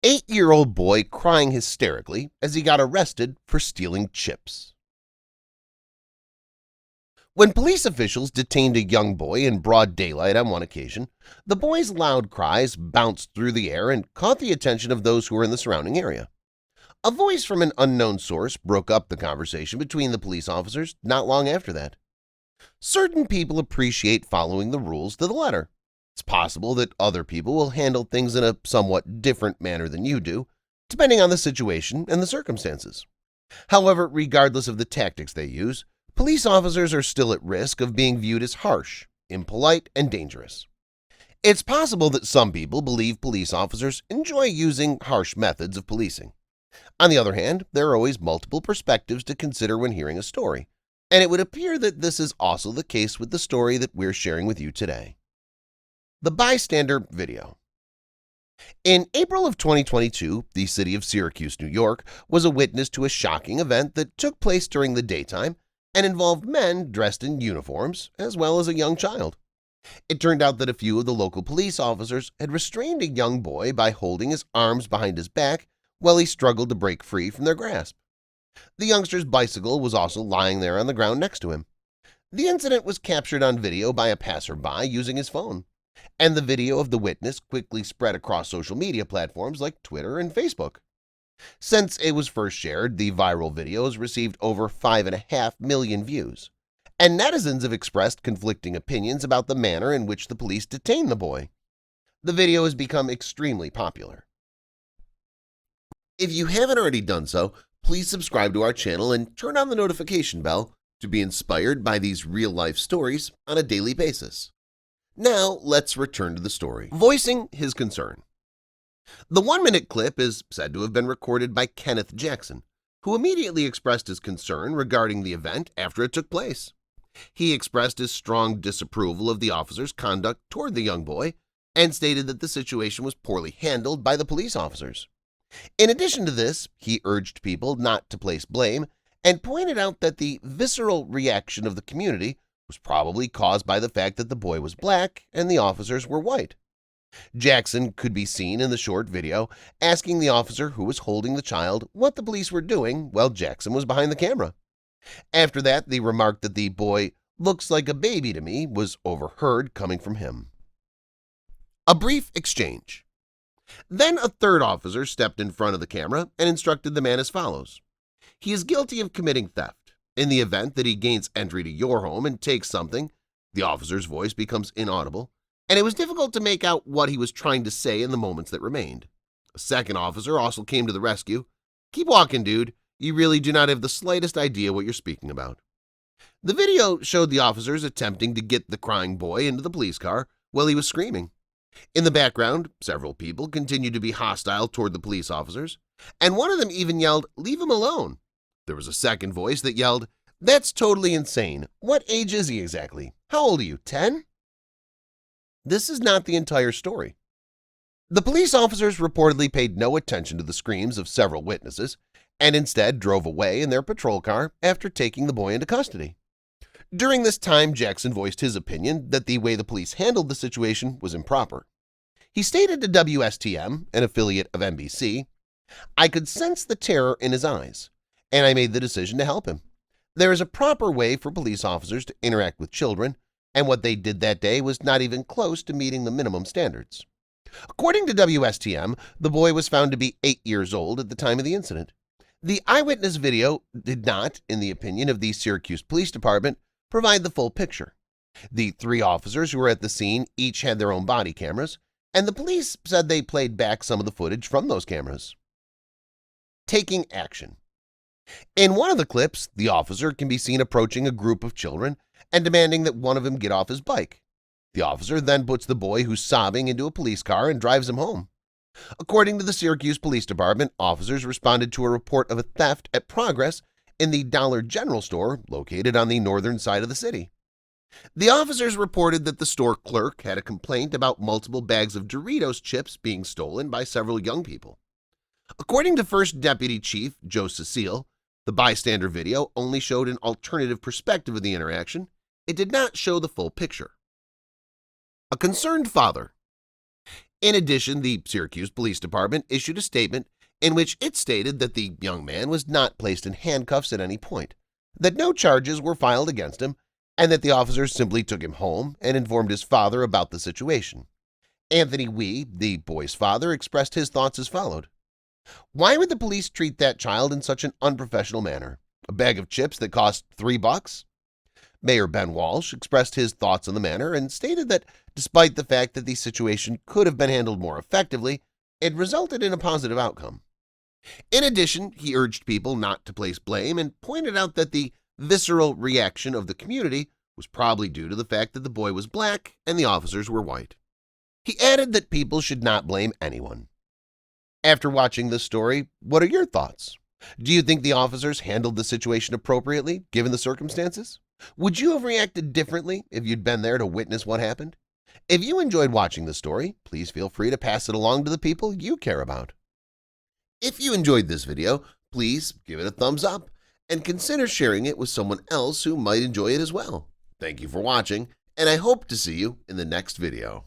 8-year-old boy crying hysterically as he got arrested for stealing chips. When police officials detained a young boy in broad daylight on one occasion, the boy's loud cries bounced through the air and caught the attention of those who were in the surrounding area. A voice from an unknown source broke up the conversation between the police officers not long after that. Certain people appreciate following the rules to the letter. It's possible that other people will handle things in a somewhat different manner than you do, depending on the situation and the circumstances. However, regardless of the tactics they use, police officers are still at risk of being viewed as harsh, impolite, and dangerous. It's possible that some people believe police officers enjoy using harsh methods of policing. On the other hand, there are always multiple perspectives to consider when hearing a story, and it would appear that this is also the case with the story that we're sharing with you today. The Bystander Video. In April of 2022, the city of Syracuse, New York, was a witness to a shocking event that took place during the daytime and involved men dressed in uniforms as well as a young child. It turned out that a few of the local police officers had restrained a young boy by holding his arms behind his back while he struggled to break free from their grasp. The youngster's bicycle was also lying there on the ground next to him. The incident was captured on video by a passerby using his phone, and the video of the witness quickly spread across social media platforms like Twitter and Facebook. Since it was first shared, the viral video has received over 5.5 million views, and netizens have expressed conflicting opinions about the manner in which the police detained the boy. The video has become extremely popular. If you haven't already done so, please subscribe to our channel and turn on the notification bell to be inspired by these real-life stories on a daily basis. Now, let's return to the story. Voicing his concern. The 1-minute clip is said to have been recorded by Kenneth Jackson, who immediately expressed his concern regarding the event after it took place. He expressed his strong disapproval of the officer's conduct toward the young boy and stated that the situation was poorly handled by the police officers. In addition to this, he urged people not to place blame and pointed out that the visceral reaction of the community was probably caused by the fact that the boy was black and the officers were white. Jackson could be seen in the short video asking the officer who was holding the child what the police were doing while Jackson was behind the camera. After that, the remark that the boy looks like a baby to me was overheard coming from him. A brief exchange. Then a third officer stepped in front of the camera and instructed the man as follows. He is guilty of committing theft. In the event that he gains entry to your home and takes something, the officer's voice becomes inaudible, and it was difficult to make out what he was trying to say in the moments that remained. A second officer also came to the rescue. Keep walking, dude. You really do not have the slightest idea what you're speaking about. The video showed the officers attempting to get the crying boy into the police car while he was screaming. In the background, several people continued to be hostile toward the police officers, and one of them even yelled, "Leave him alone." There was a second voice that yelled, "That's totally insane. What age is he exactly? How old are you, 10? This is not the entire story. The police officers reportedly paid no attention to the screams of several witnesses and instead drove away in their patrol car after taking the boy into custody. During this time, Jackson voiced his opinion that the way the police handled the situation was improper. He stated to WSTM, an affiliate of NBC, "I could sense the terror in his eyes, and I made the decision to help him. There is a proper way for police officers to interact with children, and what they did that day was not even close to meeting the minimum standards." According to WSTM, the boy was found to be 8 years old at the time of the incident. The eyewitness video did not, in the opinion of the Syracuse Police Department, provide the full picture. The 3 officers who were at the scene each had their own body cameras, and the police said they played back some of the footage from those cameras. Taking action. In one of the clips, the officer can be seen approaching a group of children and demanding that one of them get off his bike. The officer then puts the boy who's sobbing into a police car and drives him home. According to the Syracuse Police Department, officers responded to a report of a theft at Progress in the Dollar General store located on the northern side of the city. The officers reported that the store clerk had a complaint about multiple bags of Doritos chips being stolen by several young people. According to First Deputy Chief Joe Cecile, the bystander video only showed an alternative perspective of the interaction. It did not show the full picture. A concerned father. In addition, the Syracuse Police Department issued a statement in which it stated that the young man was not placed in handcuffs at any point, that no charges were filed against him, and that the officers simply took him home and informed his father about the situation. Anthony Wee, the boy's father, expressed his thoughts as followed. Why would the police treat that child in such an unprofessional manner? A bag of chips that cost $3? Mayor Ben Walsh expressed his thoughts on the matter and stated that despite the fact that the situation could have been handled more effectively, it resulted in a positive outcome. In addition, he urged people not to place blame and pointed out that the visceral reaction of the community was probably due to the fact that the boy was black and the officers were white. He added that people should not blame anyone. After watching this story, what are your thoughts? Do you think the officers handled the situation appropriately, given the circumstances? Would you have reacted differently if you'd been there to witness what happened? If you enjoyed watching the story, please feel free to pass it along to the people you care about. If you enjoyed this video, please give it a thumbs up and consider sharing it with someone else who might enjoy it as well. Thank you for watching, and I hope to see you in the next video.